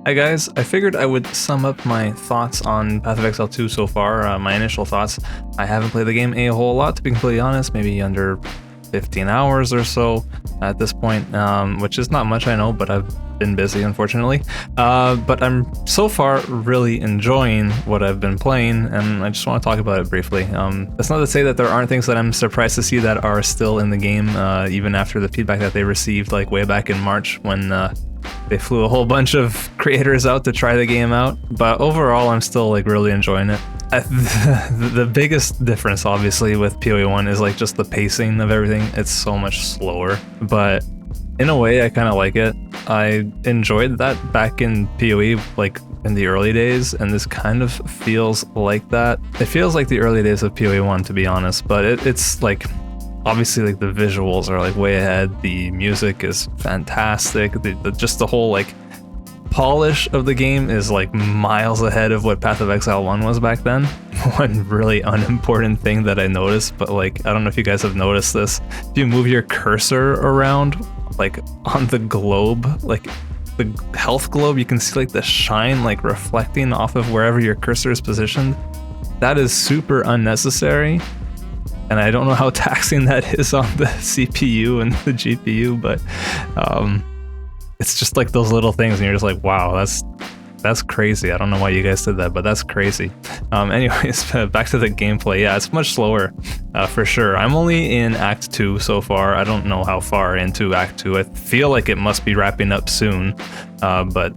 Hi guys, I figured I would sum up my thoughts on Path of Exile 2 so far, my initial thoughts. I haven't played the game a whole lot, to be completely honest, maybe under 15 hours or so at this point, which is not much, I know, but I've been busy, unfortunately. But I'm so far really enjoying what I've been playing, and I just want to talk about it briefly. That's not to say that there aren't things that I'm surprised to see that are still in the game, even after the feedback that they received like way back in March when they flew a whole bunch of creators out to try the game out, but overall I'm still like really enjoying it. The biggest difference obviously with PoE 1 is like just the pacing of everything. It's so much slower, but in a way I kind of like it. I enjoyed that back in PoE, like in the early days, and this kind of feels like that. It feels like the early days of PoE 1, to be honest, but it's like obviously like the visuals are like way ahead, the music is fantastic, just the whole like polish of the game is like miles ahead of what Path of Exile 1 was back then. One really unimportant thing that I noticed, but like I don't know if you guys have noticed this, if you move your cursor around like on the globe, like the health globe, you can see like the shine like reflecting off of wherever your cursor is positioned. That is super unnecessary. And I don't know how taxing that is on the CPU and the GPU, but it's just like those little things, and you're just like, wow, that's crazy. I don't know why you guys did that, but that's crazy. Anyways, back to the gameplay. Yeah, it's much slower, for sure. I'm only in Act 2 so far. I don't know how far into Act 2. I feel like it must be wrapping up soon, but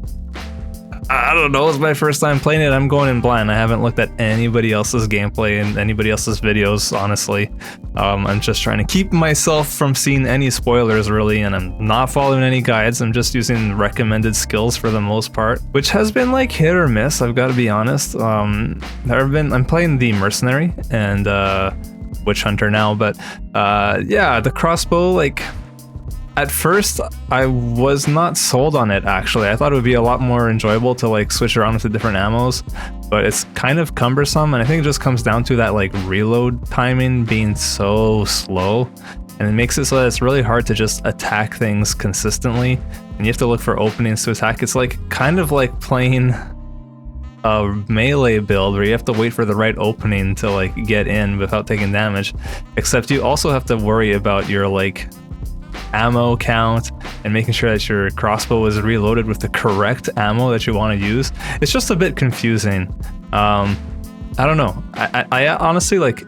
I don't know, it's my first time playing it. I'm going in blind. I haven't looked at anybody else's gameplay and anybody else's videos, honestly. I'm just trying to keep myself from seeing any spoilers, really, and I'm not following any guides. I'm just using recommended skills for the most part, which has been like hit or miss, I've got to be honest. I'm playing the Mercenary and Witch Hunter now, but yeah, the crossbow, like, at first, I was not sold on it, actually. I thought it would be a lot more enjoyable to like switch around with the different ammos, but it's kind of cumbersome, and I think it just comes down to that like reload timing being so slow, and it makes it so that it's really hard to just attack things consistently, and you have to look for openings to attack. It's like kind of like playing a melee build where you have to wait for the right opening to like get in without taking damage, except you also have to worry about your like ammo count and making sure that your crossbow is reloaded with the correct ammo that you want to use. It's just a bit confusing. I don't know. I honestly, like,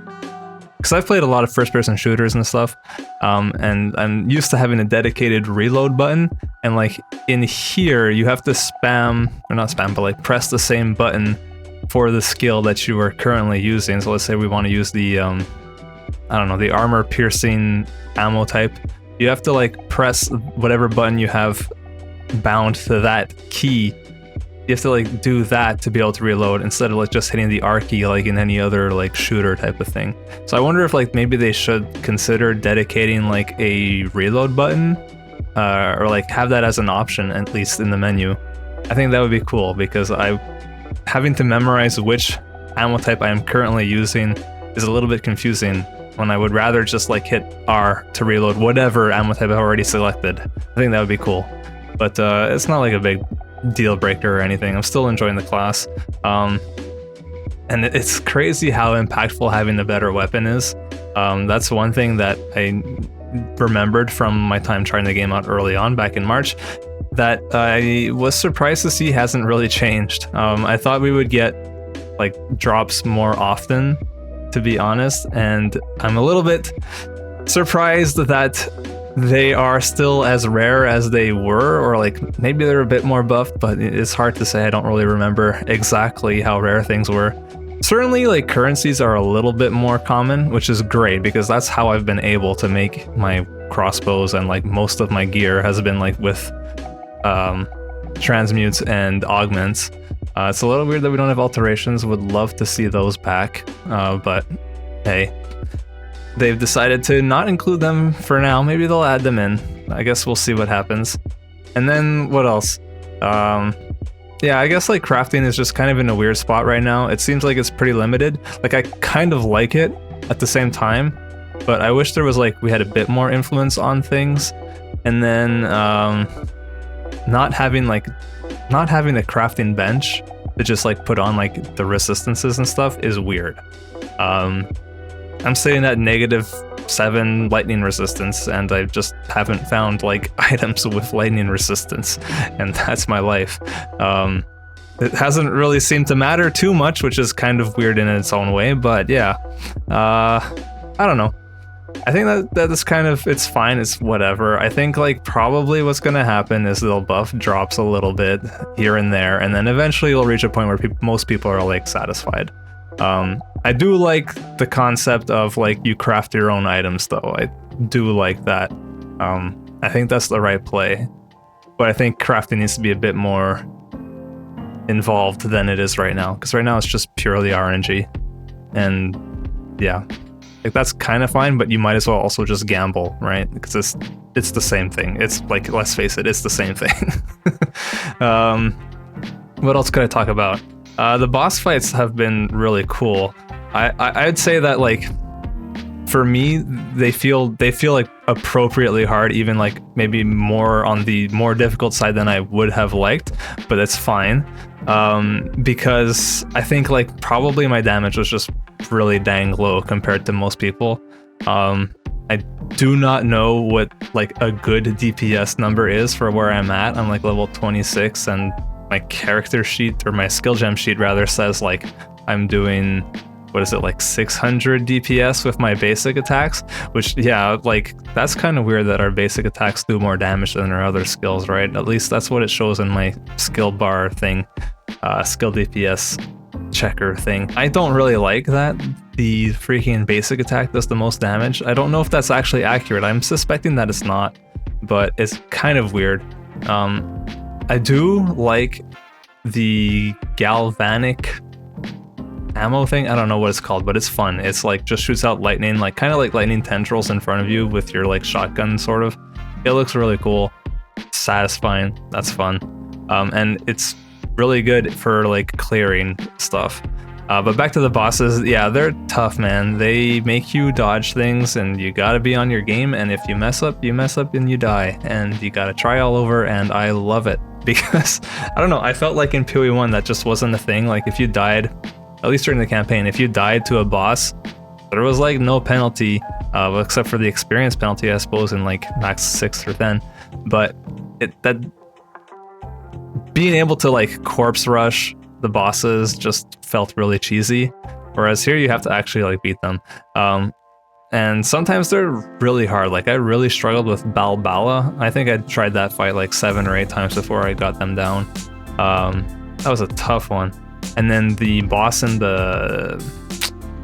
because I've played a lot of first-person shooters and stuff, and I'm used to having a dedicated reload button, and like in here you have to spam, or not spam, but like press the same button for the skill that you are currently using. So let's say we want to use the I don't know, the armor piercing ammo type. You have to like press whatever button you have bound to that key. You have to like do that to be able to reload, instead of like just hitting the R key like in any other like shooter type of thing. So I wonder if like maybe they should consider dedicating like a reload button, or like have that as an option, at least in the menu. I think that would be cool, because having to memorize which ammo type I am currently using is a little bit confusing, when I would rather just like hit R to reload whatever ammo type I've already selected. I think that would be cool. But it's not like a big deal breaker or anything. I'm still enjoying the class. And it's crazy how impactful having a better weapon is. That's one thing that I remembered from my time trying the game out early on back in March, that I was surprised to see hasn't really changed. I thought we would get like drops more often, to be honest, and I'm a little bit surprised that they are still as rare as they were, or like maybe they're a bit more buffed, but it's hard to say. I don't really remember exactly how rare things were. Certainly like currencies are a little bit more common, which is great, because that's how I've been able to make my crossbows, and like most of my gear has been like with transmutes and augments. It's a little weird that we don't have alterations. Would love to see those back, but hey, they've decided to not include them for now. Maybe they'll add them in. I guess we'll see what happens. And then what else? Yeah, I guess like crafting is just kind of in a weird spot right now. It seems like it's pretty limited. Like I kind of like it at the same time, but I wish there was like we had a bit more influence on things. And then not having like not having a crafting bench to just like put on like the resistances and stuff is weird. I'm sitting at -7 lightning resistance, and I just haven't found like items with lightning resistance, and that's my life. It hasn't really seemed to matter too much, which is kind of weird in its own way, but yeah. I don't know. I think that is kind of, it's fine, it's whatever. I think like probably what's gonna happen is they'll buff drops a little bit here and there, and then eventually you'll reach a point where most people are like satisfied. I do like the concept of like you craft your own items though. I do like that. I think that's the right play, but I think crafting needs to be a bit more involved than it is right now, because right now it's just purely RNG, and yeah, like that's kind of fine, but you might as well also just gamble, right? Because it's the same thing. It's like, let's face it, it's the same thing. What else could I talk about? The boss fights have been really cool. I'd say that like for me, they feel like appropriately hard, even like maybe more on the more difficult side than I would have liked, but it's fine. Because I think like probably my damage was just really dang low compared to most people. I do not know what like a good DPS number is for where I'm at. I'm like level 26, and my character sheet, or my skill gem sheet rather, says like I'm doing, what is it, like 600 DPS with my basic attacks, which, yeah, like that's kind of weird that our basic attacks do more damage than our other skills, right? At least that's what it shows in my skill bar thing, skill DPS checker thing. I don't really like that the freaking basic attack does the most damage. I don't know if that's actually accurate. I'm suspecting that it's not, but it's kind of weird. I do like the galvanic ammo thing. I don't know what it's called, but it's fun. It's like just shoots out lightning, like kind of like lightning tendrils in front of you with your like shotgun sort of. It looks really cool, satisfying. That's fun. And it's really good for like clearing stuff. But back to the bosses, yeah, they're tough, man. They make you dodge things, and you gotta be on your game, and if you mess up and you die, and you gotta try all over, and I love it. Because, I don't know, I felt like in PoE 1 that just wasn't a thing. Like if you died, at least during the campaign, if you died to a boss, there was like no penalty, except for the experience penalty, I suppose, in like max 6 or 10. But that being able to like corpse rush the bosses just felt really cheesy, whereas here you have to actually like beat them. And sometimes they're really hard. Like I really struggled with Balbala. I think I tried that fight like 7 or 8 times before I got them down. That was a tough one. And then the boss in the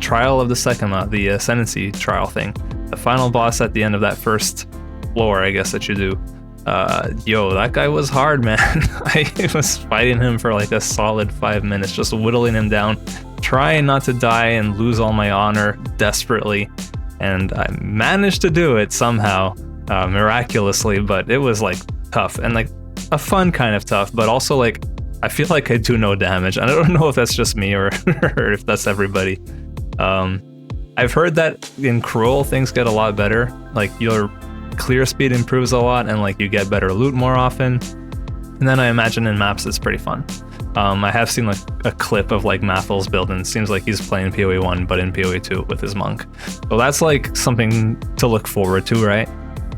Trial of the Sekima, the Ascendancy trial thing, the final boss at the end of that first floor, I guess, that you do. Yo, that guy was hard, man. I was fighting him for like a solid 5 minutes, just whittling him down, trying not to die and lose all my honor desperately. And I managed to do it somehow, miraculously, but it was like tough, and like a fun kind of tough, but also like I feel like I do no damage. I don't know if that's just me or, or if that's everybody. I've heard that in Cruel things get a lot better, like your clear speed improves a lot, and like you get better loot more often. And then I imagine in maps it's pretty fun. I have seen like a clip of like Mathel's build, and it seems like he's playing PoE 1 but in PoE 2 with his monk. So that's like something to look forward to, right?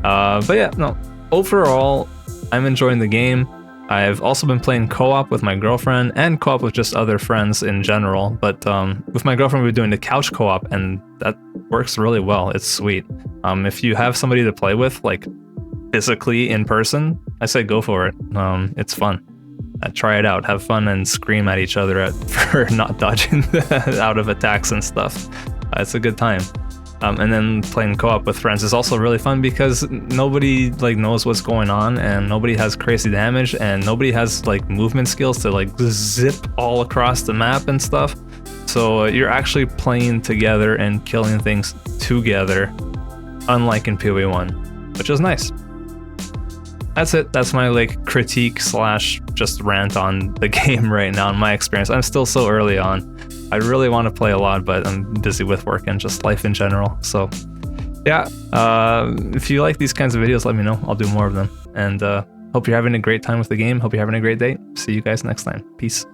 But yeah, no, overall I'm enjoying the game. I've also been playing co-op with my girlfriend and co-op with just other friends in general, but with my girlfriend we're doing the couch co-op, and that works really well. It's sweet. If you have somebody to play with, like physically in person, I say go for it. It's fun. Try it out, have fun, and scream at each other for not dodging out of attacks and stuff. It's a good time. And then playing co-op with friends is also really fun because nobody like knows what's going on, and nobody has crazy damage, and nobody has like movement skills to like zip all across the map and stuff. So you're actually playing together and killing things together, unlike in PoE 1, which is nice. That's it. That's my like critique slash just rant on the game right now in my experience. I'm still so early on. I really want to play a lot, but I'm busy with work and just life in general. So yeah, if you like these kinds of videos, let me know. I'll do more of them. And Hope you're having a great time with the game. Hope you're having a great day. See you guys next time. Peace.